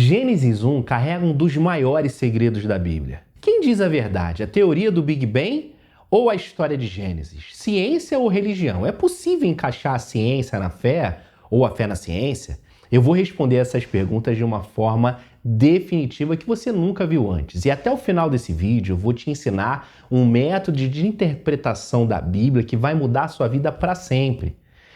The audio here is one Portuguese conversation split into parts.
Gênesis 1 carrega um dos maiores segredos da Bíblia. Quem diz a verdade? A teoria do Big Bang ou a história de Gênesis? Ciência ou religião? É possível encaixar a ciência na fé ou a fé na ciência? Eu vou responder essas perguntas de uma forma definitiva que você nunca viu antes. E até o final desse vídeo eu vou te ensinar um método de interpretação da Bíblia que vai mudar a sua vida para sempre.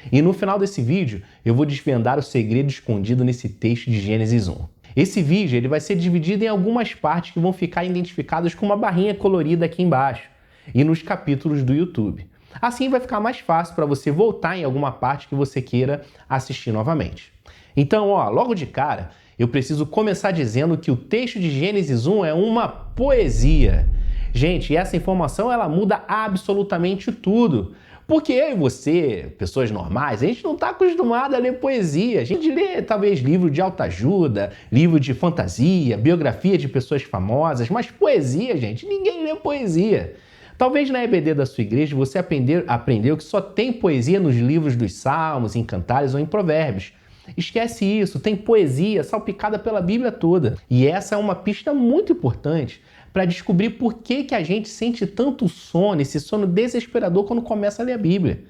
E no final desse vídeo eu vou desvendar o segredo escondido nesse texto de Gênesis 1. Esse vídeo ele vai ser dividido em algumas partes que vão ficar identificadas com uma barrinha colorida aqui embaixo e nos capítulos do YouTube. Assim vai ficar mais fácil para você voltar em alguma parte que você queira assistir novamente. Então, logo de cara, eu preciso começar dizendo que o texto de Gênesis 1 é uma poesia. Gente, essa informação ela muda absolutamente tudo. Porque eu e você, pessoas normais, a gente não está acostumado a ler poesia. A gente lê talvez livro de autoajuda, livro de fantasia, biografia de pessoas famosas, mas poesia, gente, ninguém lê poesia. Talvez na EBD da sua igreja você aprendeu que só tem poesia nos livros dos Salmos, em Cantares ou em Provérbios. Esquece isso, tem poesia salpicada pela Bíblia toda. E essa é uma pista muito importante para descobrir por que a gente sente tanto sono, esse sono desesperador quando começa a ler a Bíblia.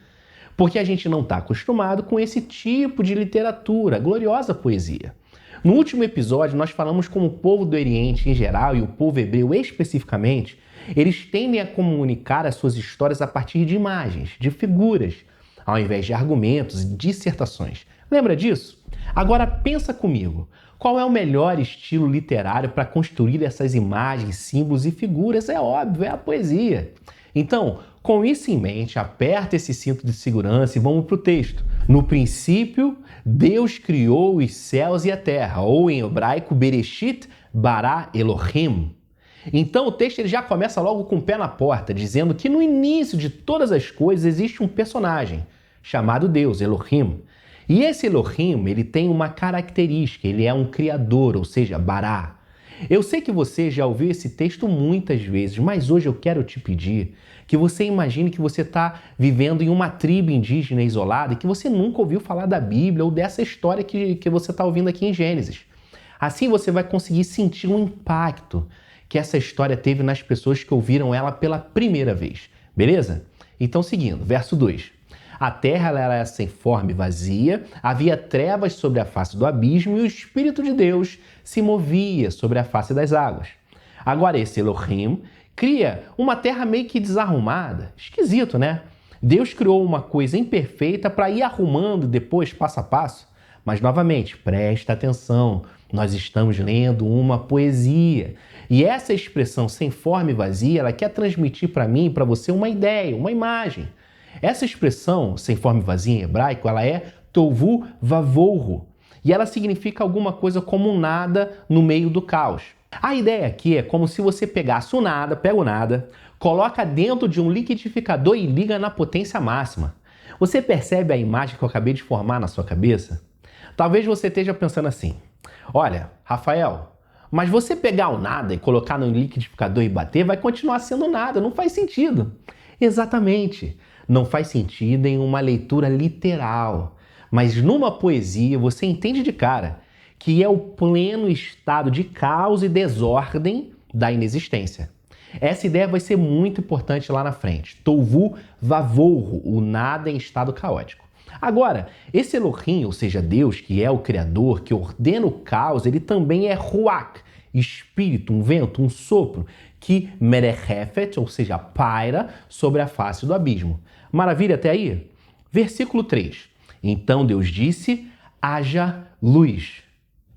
Porque a gente não está acostumado com esse tipo de literatura, gloriosa poesia. No último episódio, nós falamos como o povo do Oriente em geral e o povo hebreu especificamente, eles tendem a comunicar as suas histórias a partir de imagens, de figuras, ao invés de argumentos e dissertações. Lembra disso? Agora pensa comigo, qual é o melhor estilo literário para construir essas imagens, símbolos e figuras? É óbvio, é a poesia. Então, com isso em mente, aperta esse cinto de segurança e vamos para o texto. No princípio, Deus criou os céus e a terra, ou em hebraico, Bereshit bara Elohim. Então o texto ele já começa logo com o pé na porta, dizendo que no início de todas as coisas existe um personagem chamado Deus, Elohim. E esse Elohim, ele tem uma característica, ele é um criador, ou seja, Bará. Eu sei que você já ouviu esse texto muitas vezes, mas hoje eu quero te pedir que você imagine que você está vivendo em uma tribo indígena isolada e que você nunca ouviu falar da Bíblia ou dessa história que você está ouvindo aqui em Gênesis. Assim você vai conseguir sentir o impacto que essa história teve nas pessoas que ouviram ela pela primeira vez. Beleza? Então seguindo, verso 2. A terra era sem forma e vazia, havia trevas sobre a face do abismo e o Espírito de Deus se movia sobre a face das águas. Agora esse Elohim cria uma terra meio que desarrumada. Esquisito, né? Deus criou uma coisa imperfeita para ir arrumando depois, passo a passo. Mas novamente, presta atenção, nós estamos lendo uma poesia. E essa expressão sem forma e vazia, ela quer transmitir para mim e para você uma ideia, uma imagem. Essa expressão, sem forma e vazia em hebraico, ela é tovu vavohu. E ela significa alguma coisa como um nada no meio do caos. A ideia aqui é como se você pegasse o nada, pega o nada, coloca dentro de um liquidificador e liga na potência máxima. Você percebe a imagem que eu acabei de formar na sua cabeça? Talvez você esteja pensando assim, olha, Rafael, mas você pegar o nada e colocar no liquidificador e bater vai continuar sendo nada, não faz sentido. Exatamente. Não faz sentido em uma leitura literal, mas numa poesia você entende de cara que é o pleno estado de caos e desordem da inexistência. Essa ideia vai ser muito importante lá na frente. Tovu vavohu, o nada em estado caótico. Agora, esse Elohim, ou seja, Deus, que é o Criador, que ordena o caos, ele também é Ruach, espírito, um vento, um sopro, que merechefet, ou seja, paira sobre a face do abismo. Maravilha até aí? Versículo 3. Então Deus disse, haja luz.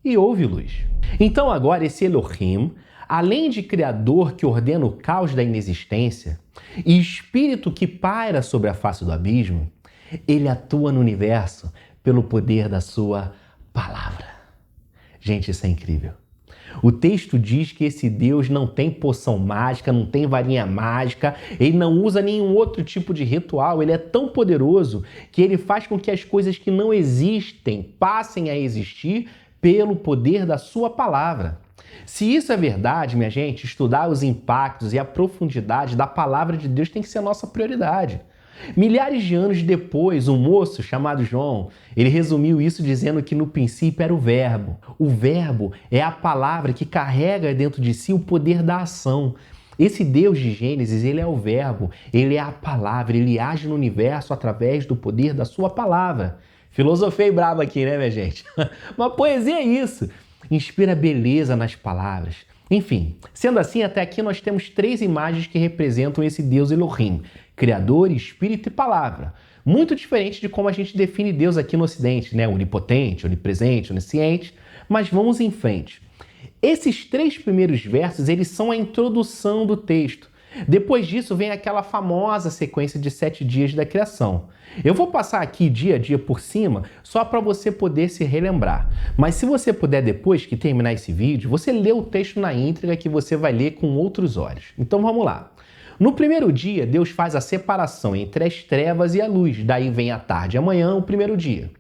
E houve luz. Então agora esse Elohim, além de criador que ordena o caos da inexistência e espírito que paira sobre a face do abismo, ele atua no universo pelo poder da sua palavra. Gente, isso é incrível. O texto diz que esse Deus não tem poção mágica, não tem varinha mágica, ele não usa nenhum outro tipo de ritual, ele é tão poderoso que ele faz com que as coisas que não existem passem a existir pelo poder da sua palavra. Se isso é verdade, minha gente, estudar os impactos e a profundidade da palavra de Deus tem que ser a nossa prioridade. Milhares de anos depois, um moço chamado João, ele resumiu isso dizendo que no princípio era o Verbo. O Verbo é a palavra que carrega dentro de si o poder da ação. Esse Deus de Gênesis, ele é o Verbo, ele é a palavra, ele age no universo através do poder da sua palavra. Filosofei brabo aqui, né, minha gente? Mas poesia é isso. Inspira beleza nas palavras. Enfim, sendo assim, até aqui nós temos 3 imagens que representam esse Deus Elohim, Criador, Espírito e Palavra. Muito diferente de como a gente define Deus aqui no Ocidente, né? Onipotente, onipresente, onisciente. Mas vamos em frente. Esses 3 primeiros versos, eles são a introdução do texto. Depois disso vem aquela famosa sequência de 7 dias da criação. Eu vou passar aqui dia a dia por cima, só para você poder se relembrar. Mas se você puder, depois que terminar esse vídeo, você lê o texto na íntegra que você vai ler com outros olhos. Então vamos lá. No primeiro dia, Deus faz a separação entre as trevas e a luz. Daí vem a tarde e a manhã, o primeiro dia.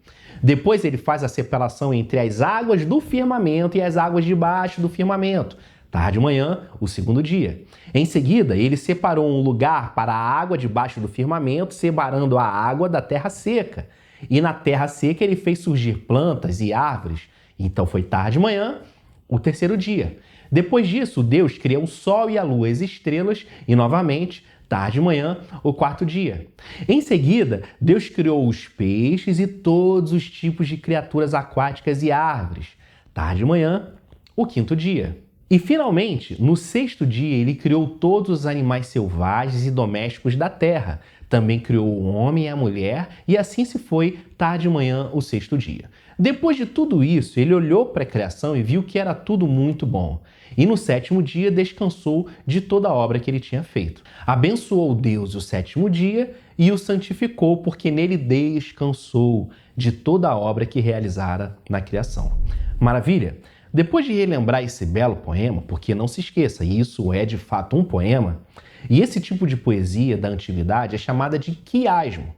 Depois ele faz a separação entre as águas do firmamento e as águas debaixo do firmamento. Tarde e manhã, o segundo dia. Em seguida, ele separou um lugar para a água debaixo do firmamento, separando a água da terra seca. E na terra seca ele fez surgir plantas e árvores. Então foi tarde e manhã, o terceiro dia. Depois disso, Deus cria o sol e a lua, as estrelas, e novamente, tarde e manhã, o quarto dia. Em seguida, Deus criou os peixes e todos os tipos de criaturas aquáticas e árvores. Tarde e manhã, o quinto dia. E finalmente, no sexto dia, ele criou todos os animais selvagens e domésticos da terra. Também criou o homem e a mulher, e assim se foi, tarde e manhã, o sexto dia. Depois de tudo isso, ele olhou para a criação e viu que era tudo muito bom. E no sétimo dia descansou de toda a obra que ele tinha feito. Abençoou Deus o sétimo dia e o santificou, porque nele descansou de toda a obra que realizara na criação. Maravilha? Depois de relembrar esse belo poema, porque não se esqueça, isso é de fato um poema, e esse tipo de poesia da antiguidade é chamada de quiasmo.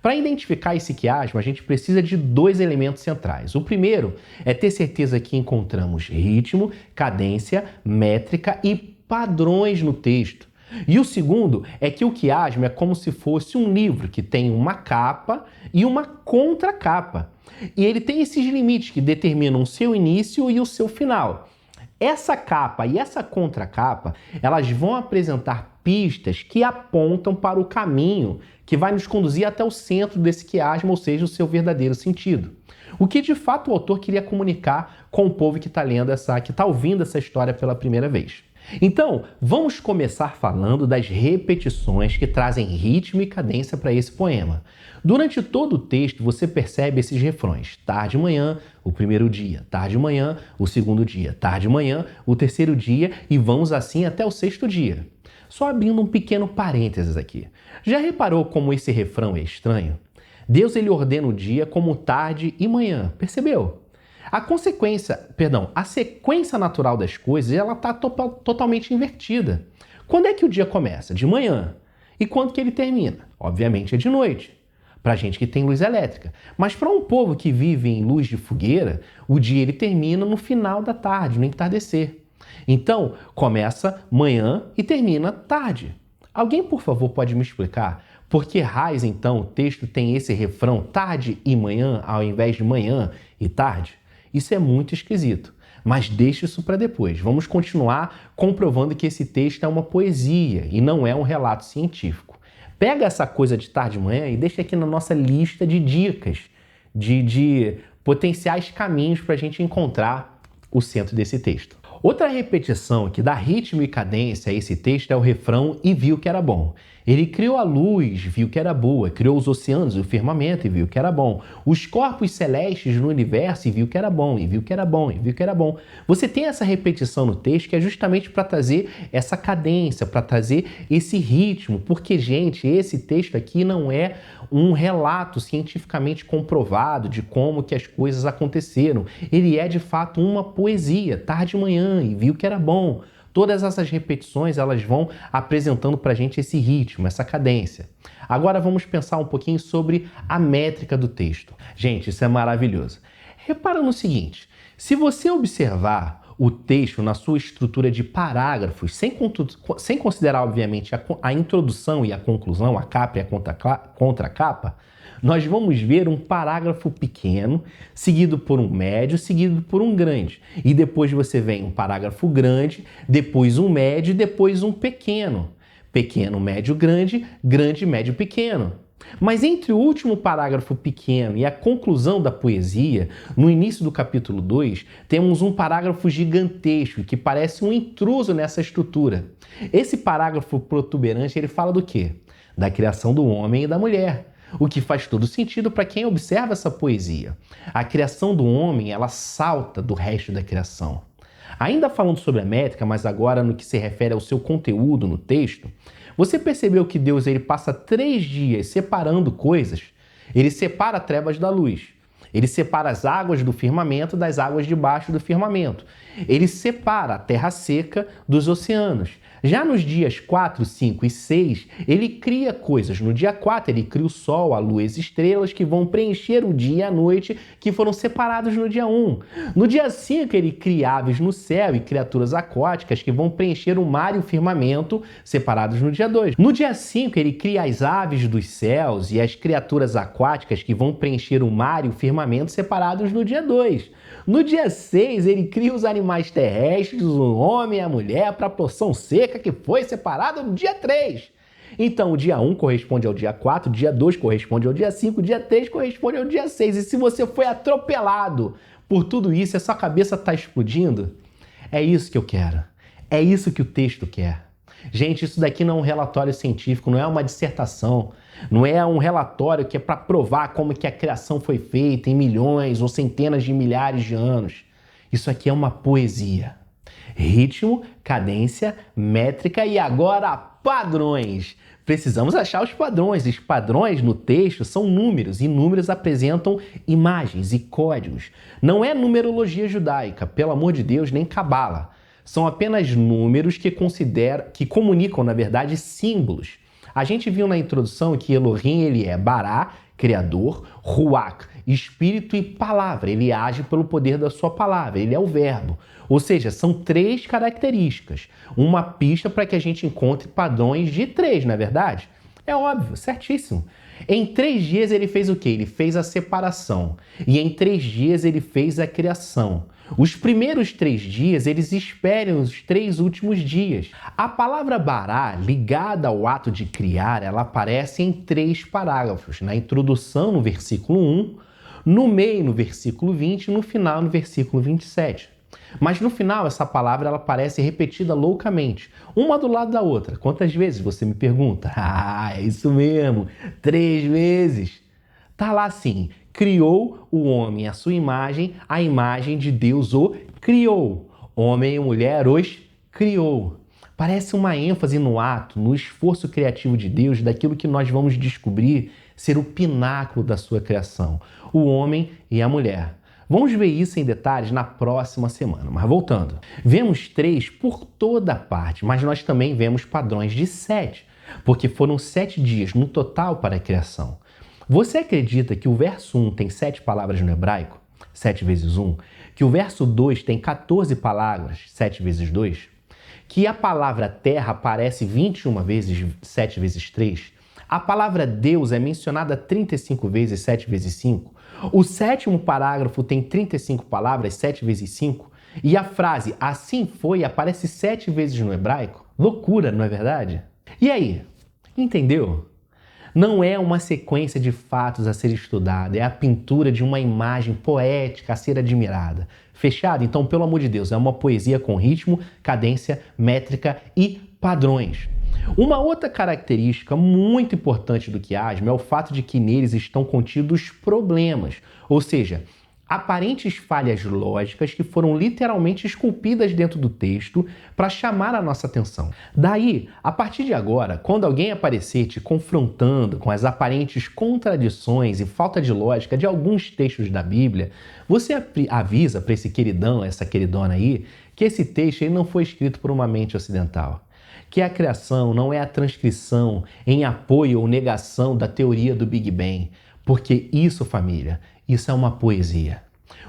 Para identificar esse quiasmo, a gente precisa de 2 elementos centrais. O primeiro é ter certeza que encontramos ritmo, cadência, métrica e padrões no texto. E o segundo é que o quiasmo é como se fosse um livro que tem uma capa e uma contracapa. E ele tem esses limites que determinam o seu início e o seu final. Essa capa e essa contracapa, elas vão apresentar pistas que apontam para o caminho que vai nos conduzir até o centro desse quiasmo, ou seja, o seu verdadeiro sentido. O que de fato o autor queria comunicar com o povo que está ouvindo essa história pela primeira vez. Então, vamos começar falando das repetições que trazem ritmo e cadência para esse poema. Durante todo o texto, você percebe esses refrões. Tarde e manhã, o primeiro dia. Tarde e manhã, o segundo dia. Tarde e manhã, o terceiro dia. E vamos assim até o sexto dia. Só abrindo um pequeno parênteses aqui. Já reparou como esse refrão é estranho? Deus ele ordena o dia como tarde e manhã. Percebeu? A sequência natural das coisas ela está totalmente invertida. Quando é que o dia começa? De manhã. E quando que ele termina? Obviamente é de noite, para gente que tem luz elétrica. Mas para um povo que vive em luz de fogueira, o dia ele termina no final da tarde, no entardecer. Então, começa manhã e termina tarde. Alguém, por favor, pode me explicar por que raios, então, o texto tem esse refrão tarde e manhã ao invés de manhã e tarde? Isso é muito esquisito, mas deixa isso para depois. Vamos continuar comprovando que esse texto é uma poesia e não é um relato científico. Pega essa coisa de tarde e manhã e deixa aqui na nossa lista de dicas, de potenciais caminhos para a gente encontrar o centro desse texto. Outra repetição que dá ritmo e cadência a esse texto é o refrão "e viu que era bom". Ele criou a luz, viu que era boa, criou os oceanos e o firmamento e viu que era bom. Os corpos celestes no universo e viu que era bom, e viu que era bom, e viu que era bom. Você tem essa repetição no texto que é justamente para trazer essa cadência, para trazer esse ritmo, porque, gente, esse texto aqui não é um relato cientificamente comprovado de como que as coisas aconteceram. Ele é, de fato, uma poesia, tarde e manhã, e viu que era bom. Todas essas repetições elas vão apresentando para a gente esse ritmo, essa cadência. Agora vamos pensar um pouquinho sobre a métrica do texto. Gente, isso é maravilhoso. Repara no seguinte, se você observar o texto na sua estrutura de parágrafos, sem considerar, obviamente, a introdução e a conclusão, a capa e a contracapa, nós vamos ver um parágrafo pequeno, seguido por um médio, seguido por um grande. E depois você vem um parágrafo grande, depois um médio e depois um pequeno. Pequeno, médio, grande, grande, médio, pequeno. Mas entre o último parágrafo pequeno e a conclusão da poesia, no início do capítulo 2, temos um parágrafo gigantesco que parece um intruso nessa estrutura. Esse parágrafo protuberante, ele fala do quê? Da criação do homem e da mulher. O que faz todo sentido para quem observa essa poesia. A criação do homem, ela salta do resto da criação. Ainda falando sobre a métrica, mas agora no que se refere ao seu conteúdo no texto, você percebeu que Deus ele passa 3 dias separando coisas? Ele separa trevas da luz. Ele separa as águas do firmamento das águas debaixo do firmamento. Ele separa a terra seca dos oceanos. Já nos dias 4, 5 e 6, ele cria coisas. No dia 4, ele cria o sol, a lua e as estrelas que vão preencher o dia e a noite que foram separados no dia 1. No dia 5, ele cria aves no céu e criaturas aquáticas que vão preencher o mar e o firmamento separados no dia 2. No dia 5, ele cria as aves dos céus e as criaturas aquáticas que vão preencher o mar e o firmamento separados no dia 2. No dia 6, ele cria os animais terrestres, o homem e a mulher, para a porção seca que foi separada no dia 3. Então, o dia 1 corresponde ao dia 4, o dia 2 corresponde ao dia 5, o dia 3 corresponde ao dia 6. E se você foi atropelado por tudo isso e a sua cabeça está explodindo, é isso que eu quero. É isso que o texto quer. Gente, isso daqui não é um relatório científico, não é uma dissertação, não é um relatório que é para provar como que a criação foi feita em milhões ou centenas de milhares de anos. Isso aqui é uma poesia. Ritmo, cadência, métrica e agora padrões. Precisamos achar os padrões. Os padrões no texto são números e números apresentam imagens e códigos. Não é numerologia judaica, pelo amor de Deus, nem cabala. São apenas números que comunicam, na verdade, símbolos. A gente viu na introdução que Elohim ele é Bará, criador, Ruach, espírito e palavra. Ele age pelo poder da sua palavra, ele é o verbo. Ou seja, são 3 características. Uma pista para que a gente encontre padrões de 3, não é verdade? É óbvio, certíssimo. Em 3 dias ele fez o quê? Ele fez a separação. E em 3 dias ele fez a criação. Os primeiros 3 dias, eles esperam os 3 últimos dias. A palavra bará, ligada ao ato de criar, ela aparece em 3 parágrafos. Na introdução, no versículo 1, no meio, no versículo 20 e no final, no versículo 27. Mas no final, essa palavra ela aparece repetida loucamente, uma do lado da outra. Quantas vezes, você me pergunta? Ah, é isso mesmo, 3 vezes. Tá lá assim, criou o homem à sua imagem, a imagem de Deus o criou. Homem e mulher os criou. Parece uma ênfase no ato, no esforço criativo de Deus, daquilo que nós vamos descobrir ser o pináculo da sua criação, o homem e a mulher. Vamos ver isso em detalhes na próxima semana, mas voltando. Vemos 3 por toda parte, mas nós também vemos padrões de 7, porque foram 7 dias no total para a criação. Você acredita que o verso 1 tem 7 palavras no hebraico, 7 vezes 1? Que o verso 2 tem 14 palavras, 7 vezes 2? Que a palavra terra aparece 21 vezes, 7 vezes 3? A palavra Deus é mencionada 35 vezes, 7 vezes 5? O 7º parágrafo tem 35 palavras, 7 vezes 5? E a frase assim foi aparece 7 vezes no hebraico? Loucura, não é verdade? E aí, entendeu? Não é uma sequência de fatos a ser estudada, é a pintura de uma imagem poética a ser admirada. Fechado? Então, pelo amor de Deus, é uma poesia com ritmo, cadência, métrica e padrões. Uma outra característica muito importante do quiasmo é o fato de que neles estão contidos problemas, ou seja, aparentes falhas lógicas que foram literalmente esculpidas dentro do texto para chamar a nossa atenção. Daí, a partir de agora, quando alguém aparecer te confrontando com as aparentes contradições e falta de lógica de alguns textos da Bíblia, você avisa para esse queridão, essa queridona aí, que esse texto ele não foi escrito por uma mente ocidental. Que a criação não é a transcrição em apoio ou negação da teoria do Big Bang. Porque isso, família, isso é uma poesia.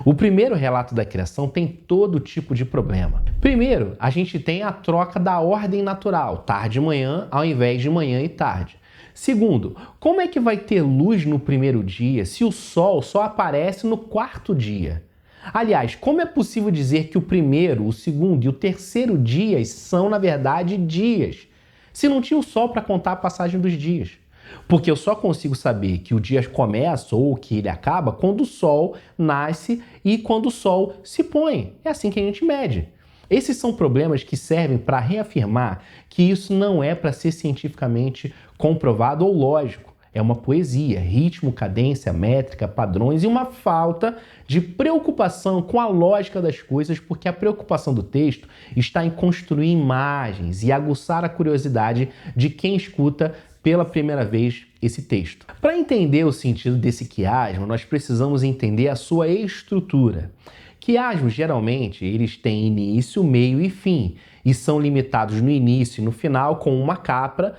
O primeiro relato da criação tem todo tipo de problema. Primeiro, a gente tem a troca da ordem natural, tarde e manhã, ao invés de manhã e tarde. Segundo, como é que vai ter luz no primeiro dia se o sol só aparece no quarto dia? Aliás, como é possível dizer que o primeiro, o segundo e o terceiro dias são, na verdade, dias, se não tinha o sol para contar a passagem dos dias? Porque eu só consigo saber que o dia começa ou que ele acaba quando o sol nasce e quando o sol se põe. É assim que a gente mede. Esses são problemas que servem para reafirmar que isso não é para ser cientificamente comprovado ou lógico. É uma poesia, ritmo, cadência, métrica, padrões e uma falta de preocupação com a lógica das coisas, porque a preocupação do texto está em construir imagens e aguçar a curiosidade de quem escuta pela primeira vez esse texto. Para entender o sentido desse quiasmo, nós precisamos entender a sua estrutura. Quiasmos, geralmente, eles têm início, meio e fim, e são limitados no início e no final com uma capa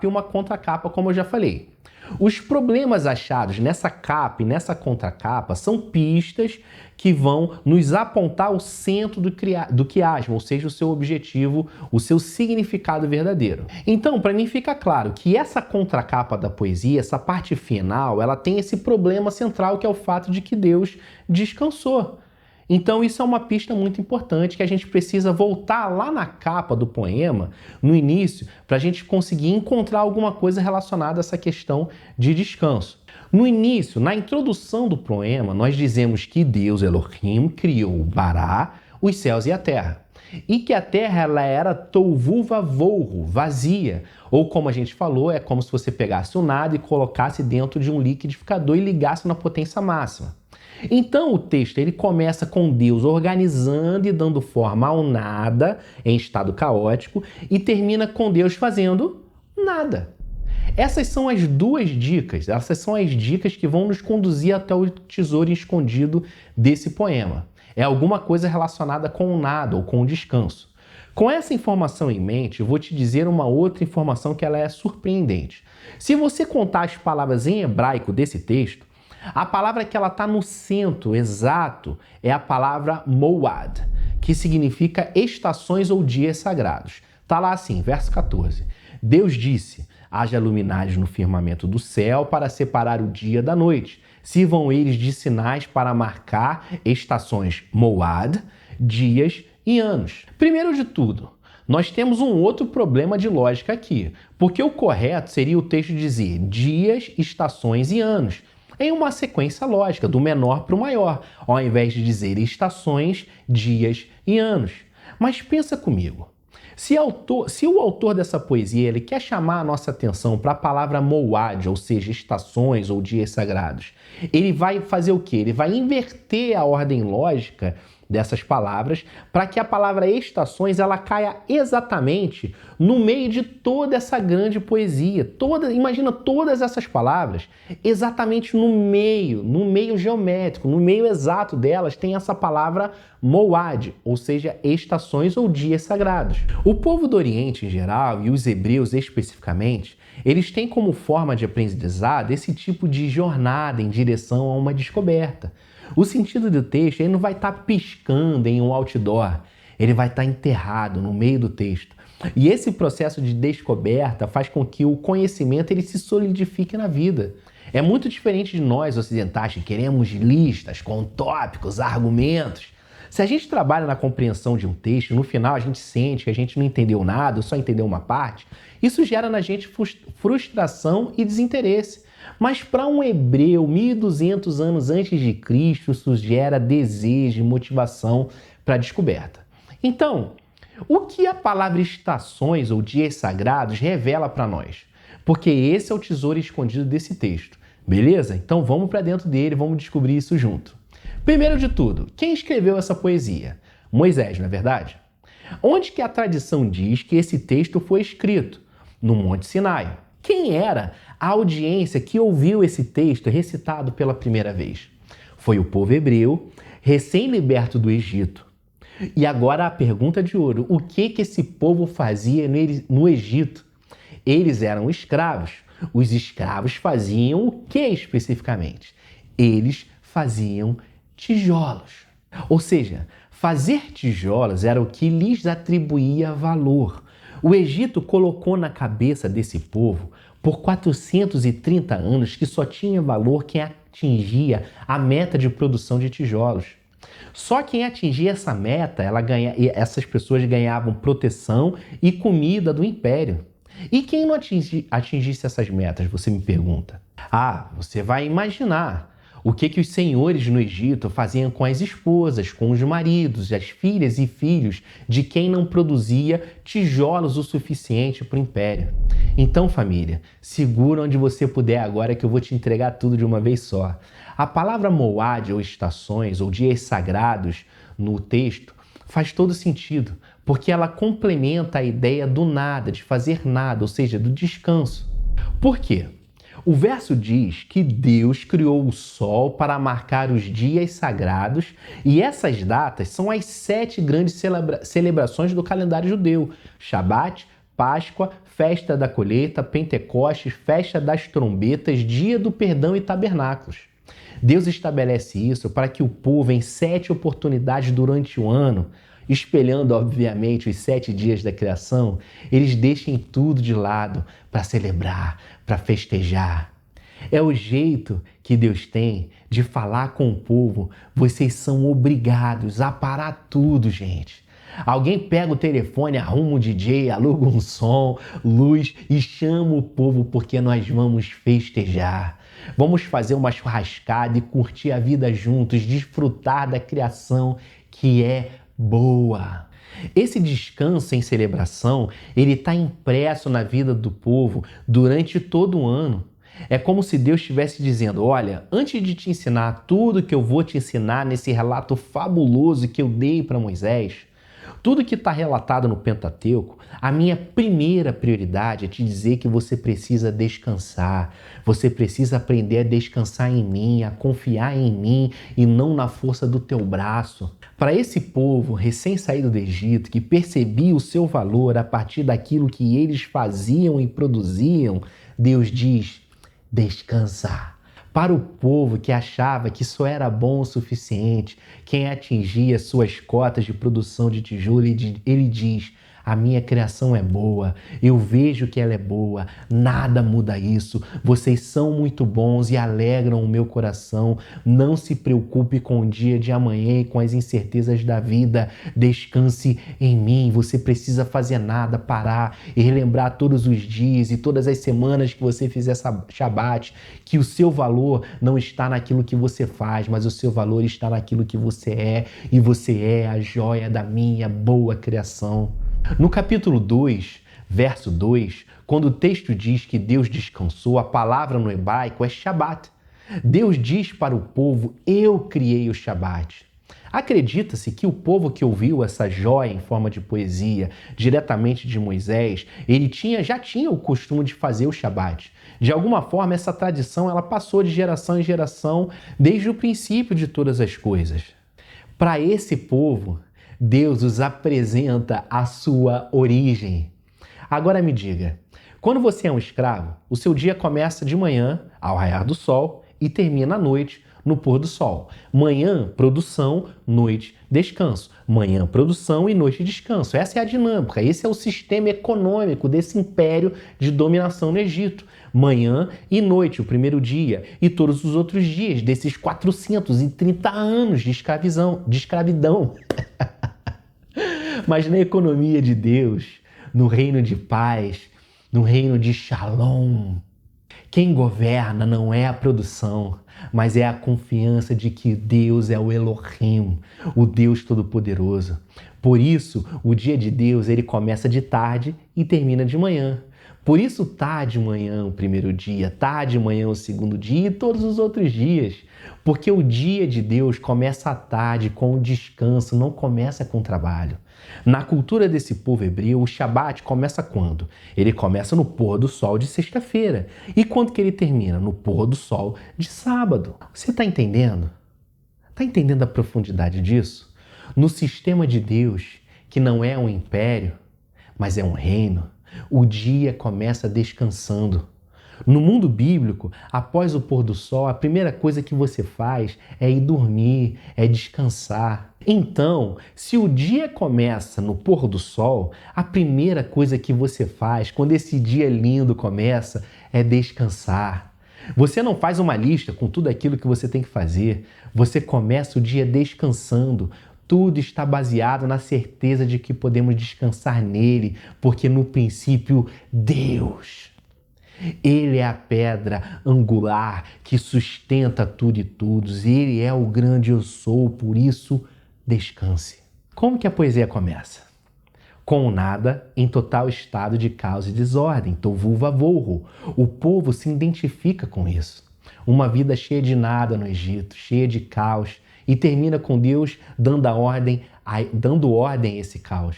e uma contracapa, como eu já falei. Os problemas achados nessa capa e nessa contracapa são pistas que vão nos apontar o centro do quiasmo, ou seja, o seu objetivo, o seu significado verdadeiro. Então, para mim fica claro que essa contracapa da poesia, essa parte final, ela tem esse problema central que é o fato de que Deus descansou. Então isso é uma pista muito importante que a gente precisa voltar lá na capa do poema, no início, para a gente conseguir encontrar alguma coisa relacionada a essa questão de descanso. No início, na introdução do poema, nós dizemos que Deus, Elohim, criou Bará, os céus e a terra. E que a terra ela era tohu vavohu, vazia. Ou como a gente falou, é como se você pegasse o nada e colocasse dentro de um liquidificador e ligasse na potência máxima. Então o texto ele começa com Deus organizando e dando forma ao nada em estado caótico e termina com Deus fazendo nada. Essas são as duas dicas, essas são as dicas que vão nos conduzir até o tesouro escondido desse poema. É alguma coisa relacionada com o nada ou com o descanso. Com essa informação em mente, eu vou te dizer uma outra informação que ela é surpreendente. Se você contar as palavras em hebraico desse texto, a palavra que ela está no centro exato é a palavra moad, que significa estações ou dias sagrados. Está lá assim, verso 14. Deus disse, haja luminares no firmamento do céu para separar o dia da noite. Sirvam eles de sinais para marcar estações moad, dias e anos. Primeiro de tudo, nós temos um outro problema de lógica aqui, porque o correto seria o texto dizer dias, estações e anos, em uma sequência lógica, do menor para o maior, ao invés de dizer estações, dias e anos. Mas pensa comigo, se o autor dessa poesia ele quer chamar a nossa atenção para a palavra moad, ou seja, estações ou dias sagrados, ele vai fazer o quê? Ele vai inverter a ordem lógica dessas palavras para que a palavra estações ela caia exatamente no meio de toda essa grande poesia. Imagina todas essas palavras exatamente no meio geométrico, no meio exato delas tem essa palavra moad, ou seja, estações ou dias sagrados. O povo do Oriente em geral e os hebreus especificamente, eles têm como forma de aprendizado esse tipo de jornada em direção a uma descoberta. O sentido do texto ele não vai estar piscando em um outdoor, ele vai estar enterrado no meio do texto. E esse processo de descoberta faz com que o conhecimento ele se solidifique na vida. É muito diferente de nós ocidentais que queremos listas com tópicos, argumentos. Se a gente trabalha na compreensão de um texto, no final a gente sente que a gente não entendeu nada, ou só entendeu uma parte, isso gera na gente frustração e desinteresse. Mas para um hebreu, 1200 anos antes de Cristo, isso gera desejo e motivação para a descoberta. Então, o que a palavra estações ou dias sagrados revela para nós? Porque esse é o tesouro escondido desse texto, beleza? Então vamos para dentro dele, vamos descobrir isso junto. Primeiro de tudo, quem escreveu essa poesia? Moisés, não é verdade? Onde que a tradição diz que esse texto foi escrito? No Monte Sinai. Quem era a audiência que ouviu esse texto recitado pela primeira vez? Foi o povo hebreu, recém-liberto do Egito. E agora a pergunta de ouro, o que esse povo fazia no Egito? Eles eram escravos. Os escravos faziam o que especificamente? Eles faziam tijolos. Ou seja, fazer tijolos era o que lhes atribuía valor. O Egito colocou na cabeça desse povo, por 430 anos, que só tinha valor quem atingia a meta de produção de tijolos. Só quem atingia essa meta, essas pessoas ganhavam proteção e comida do império. E quem não atingisse essas metas, você me pergunta? Você vai imaginar o que os senhores no Egito faziam com as esposas, com os maridos, as filhas e filhos de quem não produzia tijolos o suficiente para o império. Então, família, segura onde você puder agora que eu vou te entregar tudo de uma vez só. A palavra moad, ou estações, ou dias sagrados no texto, faz todo sentido, porque ela complementa a ideia do nada, de fazer nada, ou seja, do descanso. Por quê? O verso diz que Deus criou o sol para marcar os dias sagrados e essas datas são as 7 grandes celebrações do calendário judeu: Shabat, Páscoa, Festa da Colheita, Pentecostes, Festa das Trombetas, Dia do Perdão e Tabernáculos. Deus estabelece isso para que o povo, em 7 oportunidades durante o ano, espelhando, obviamente, os 7 dias da criação, eles deixem tudo de lado para celebrar, para festejar. É o jeito que Deus tem de falar com o povo. Vocês são obrigados a parar tudo, gente. Alguém pega o telefone, arruma um DJ, aluga um som, luz e chama o povo porque nós vamos festejar. Vamos fazer uma churrascada e curtir a vida juntos, desfrutar da criação que é boa. Esse descanso em celebração, ele está impresso na vida do povo durante todo o ano. É como se Deus estivesse dizendo: olha, antes de te ensinar tudo que eu vou te ensinar nesse relato fabuloso que eu dei para Moisés, tudo que está relatado no Pentateuco, a minha primeira prioridade é te dizer que você precisa descansar. Você precisa aprender a descansar em mim, a confiar em mim e não na força do teu braço. Para esse povo recém-saído do Egito, que percebia o seu valor a partir daquilo que eles faziam e produziam, Deus diz: descansa. Para o povo que achava que só era bom o suficiente, quem atingia suas cotas de produção de tijolo, ele diz: a minha criação é boa, eu vejo que ela é boa, nada muda isso, vocês são muito bons e alegram o meu coração, não se preocupe com o dia de amanhã e com as incertezas da vida, descanse em mim, você precisa fazer nada, parar e relembrar todos os dias e todas as semanas que você fizer Shabat, que o seu valor não está naquilo que você faz, mas o seu valor está naquilo que você é, e você é a joia da minha boa criação. No capítulo 2, verso 2, quando o texto diz que Deus descansou, a palavra no hebraico é Shabat. Deus diz para o povo: eu criei o Shabat. Acredita-se que o povo que ouviu essa joia em forma de poesia diretamente de Moisés, ele já tinha o costume de fazer o Shabat. De alguma forma, essa tradição ela passou de geração em geração desde o princípio de todas as coisas. Para esse povo, Deus os apresenta a sua origem. Agora me diga, quando você é um escravo, o seu dia começa de manhã, ao raiar do sol, e termina à noite, no pôr do sol. Manhã, produção, noite, descanso. Manhã, produção e noite, descanso. Essa é a dinâmica, esse é o sistema econômico desse império de dominação no Egito. Manhã e noite, o primeiro dia, e todos os outros dias desses 430 anos de escravidão. Mas na economia de Deus, no reino de paz, no reino de Shalom, quem governa não é a produção, mas é a confiança de que Deus é o Elohim, o Deus Todo-Poderoso. Por isso, o dia de Deus ele começa de tarde e termina de manhã. Por isso, tá de manhã o primeiro dia, tá de manhã o segundo dia e todos os outros dias. Porque o dia de Deus começa à tarde com o descanso, não começa com o trabalho. Na cultura desse povo hebreu, o Shabat começa quando? Ele começa no pôr do sol de sexta-feira. E quando que ele termina? No pôr do sol de sábado. Você está entendendo? Está entendendo a profundidade disso? No sistema de Deus, que não é um império, mas é um reino, o dia começa descansando. No mundo bíblico, após o pôr do sol, a primeira coisa que você faz é ir dormir, é descansar. Então, se o dia começa no pôr do sol, a primeira coisa que você faz quando esse dia lindo começa é descansar. Você não faz uma lista com tudo aquilo que você tem que fazer. Você começa o dia descansando. Tudo está baseado na certeza de que podemos descansar nele, porque no princípio, Deus. Ele é a pedra angular que sustenta tudo e todos. Ele é o grande eu sou, por isso, descanse. Como que a poesia começa? Com o nada em total estado de caos e desordem, tovu vavohu. O povo se identifica com isso. Uma vida cheia de nada no Egito, cheia de caos, e termina com Deus dando ordem a esse caos.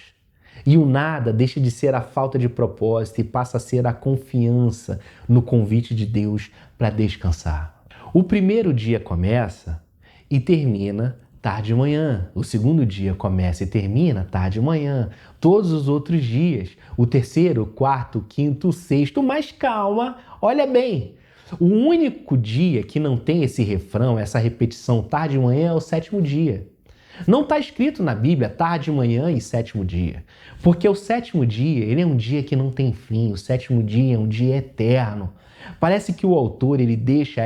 E o nada deixa de ser a falta de propósito e passa a ser a confiança no convite de Deus para descansar. O primeiro dia começa e termina tarde de manhã. O segundo dia começa e termina tarde de manhã. Todos os outros dias, o terceiro, o quarto, o quinto, o sexto, mas calma, olha bem. O único dia que não tem esse refrão, essa repetição tarde de manhã é o sétimo dia. Não está escrito na Bíblia tarde, manhã e sétimo dia. Porque o sétimo dia, ele é um dia que não tem fim. O sétimo dia é um dia eterno. Parece que o autor, ele deixa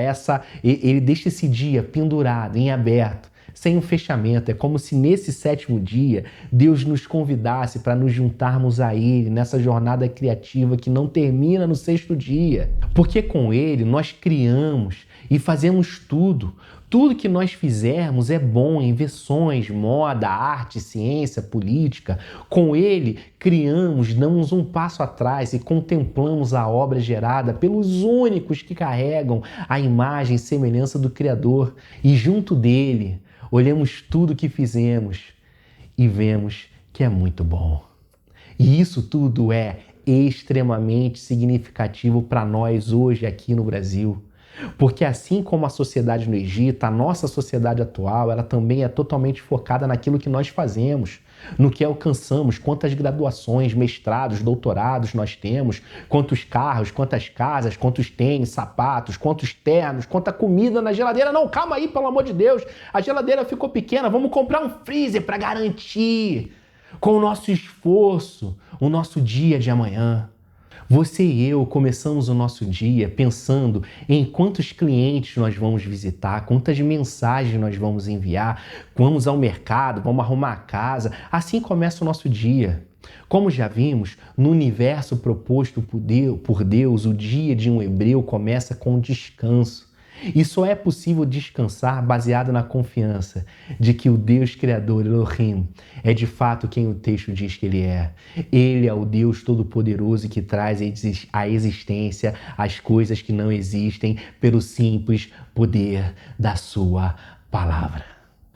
esse dia pendurado, em aberto, sem um fechamento. É como se nesse sétimo dia Deus nos convidasse para nos juntarmos a Ele nessa jornada criativa que não termina no sexto dia. Porque com Ele nós criamos e fazemos tudo. Tudo que nós fizermos é bom, invenções, moda, arte, ciência, política. Com Ele criamos, damos um passo atrás e contemplamos a obra gerada pelos únicos que carregam a imagem e semelhança do Criador. E junto dele, olhamos tudo que fizemos e vemos que é muito bom. E isso tudo é extremamente significativo para nós hoje aqui no Brasil. Porque assim como a sociedade no Egito, a nossa sociedade atual, ela também é totalmente focada naquilo que nós fazemos, no que alcançamos, quantas graduações, mestrados, doutorados nós temos, quantos carros, quantas casas, quantos tênis, sapatos, quantos ternos, quanta comida na geladeira. Não, calma aí, pelo amor de Deus, a geladeira ficou pequena, vamos comprar um freezer para garantir, com o nosso esforço, o nosso dia de amanhã. Você e eu começamos o nosso dia pensando em quantos clientes nós vamos visitar, quantas mensagens nós vamos enviar, vamos ao mercado, vamos arrumar a casa. Assim começa o nosso dia. Como já vimos, no universo proposto por Deus, o dia de um hebreu começa com descanso. E só é possível descansar baseado na confiança de que o Deus Criador, Elohim, é de fato quem o texto diz que Ele é. Ele é o Deus Todo-Poderoso que traz à existência as coisas que não existem pelo simples poder da sua palavra.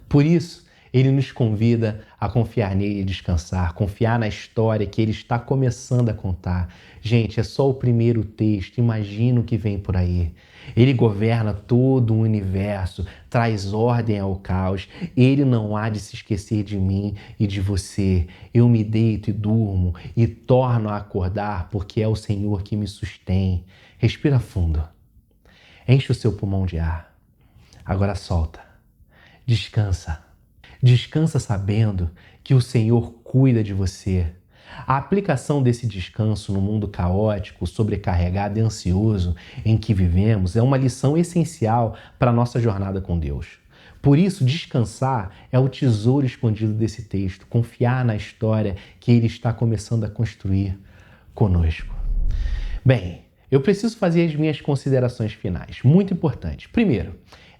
Por isso, Ele nos convida a confiar nele e descansar, confiar na história que Ele está começando a contar. Gente, é só o primeiro texto, imagina o que vem por aí. Ele governa todo o universo, traz ordem ao caos. Ele não há de se esquecer de mim e de você. Eu me deito e durmo e torno a acordar porque é o Senhor que me sustém. Respira fundo. Enche o seu pulmão de ar. Agora solta. Descansa. Descansa sabendo que o Senhor cuida de você. A aplicação desse descanso no mundo caótico, sobrecarregado e ansioso em que vivemos é uma lição essencial para a nossa jornada com Deus. Por isso, descansar é o tesouro escondido desse texto, confiar na história que Ele está começando a construir conosco. Bem, eu preciso fazer as minhas considerações finais, muito importantes. Primeiro,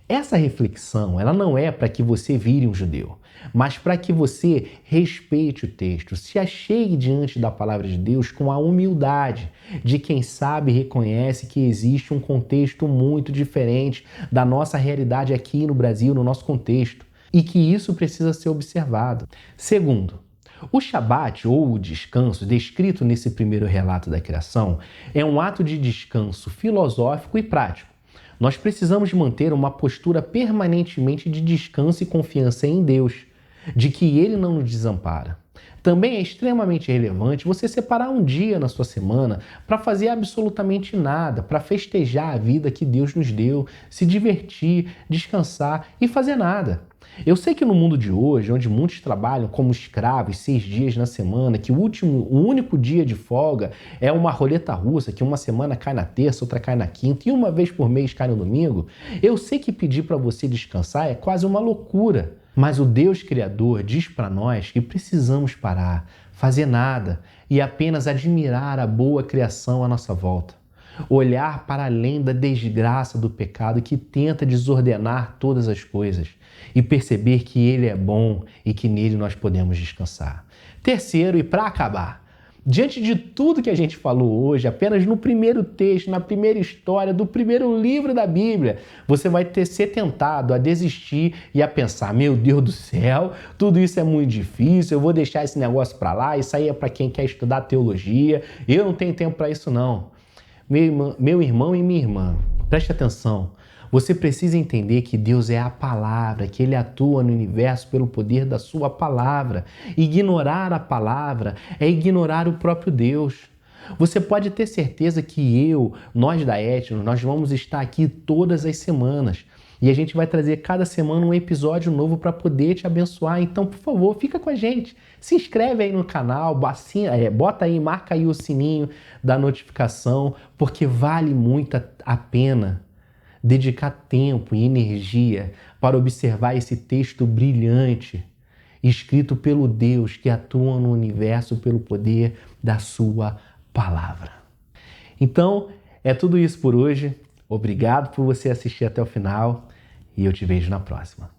essa reflexão, ela não é para que você vire um judeu, mas para que você respeite o texto, se achegue diante da palavra de Deus com a humildade de quem sabe e reconhece que existe um contexto muito diferente da nossa realidade aqui no Brasil, no nosso contexto, e que isso precisa ser observado. Segundo, o Shabat, ou o descanso, descrito nesse primeiro relato da criação, é um ato de descanso filosófico e prático. Nós precisamos manter uma postura permanentemente de descanso e confiança em Deus, de que Ele não nos desampara. Também é extremamente relevante você separar um dia na sua semana para fazer absolutamente nada, para festejar a vida que Deus nos deu, se divertir, descansar e fazer nada. Eu sei que no mundo de hoje, onde muitos trabalham como escravos 6 dias na semana, que o único dia de folga é uma roleta russa, que uma semana cai na terça, outra cai na quinta e uma vez por mês cai no domingo, eu sei que pedir para você descansar é quase uma loucura. Mas o Deus Criador diz para nós que precisamos parar, fazer nada e apenas admirar a boa criação à nossa volta. Olhar para além da desgraça do pecado que tenta desordenar todas as coisas e perceber que Ele é bom e que nele nós podemos descansar. Terceiro, e para acabar, diante de tudo que a gente falou hoje, apenas no primeiro texto, na primeira história do primeiro livro da Bíblia, você vai ser tentado a desistir e a pensar, meu Deus do céu, tudo isso é muito difícil, eu vou deixar esse negócio para lá, isso aí é para quem quer estudar teologia, eu não tenho tempo para isso não. Meu irmão e minha irmã, preste atenção. Você precisa entender que Deus é a palavra, que Ele atua no universo pelo poder da sua palavra. Ignorar a palavra é ignorar o próprio Deus. Você pode ter certeza que nós da Etnos, nós vamos estar aqui todas as semanas. E a gente vai trazer cada semana um episódio novo para poder te abençoar. Então, por favor, fica com a gente. Se inscreve aí no canal, bota aí, marca aí o sininho da notificação, porque vale muito a pena dedicar tempo e energia para observar esse texto brilhante, escrito pelo Deus que atua no universo pelo poder da sua palavra. Então, é tudo isso por hoje. Obrigado por você assistir até o final e eu te vejo na próxima.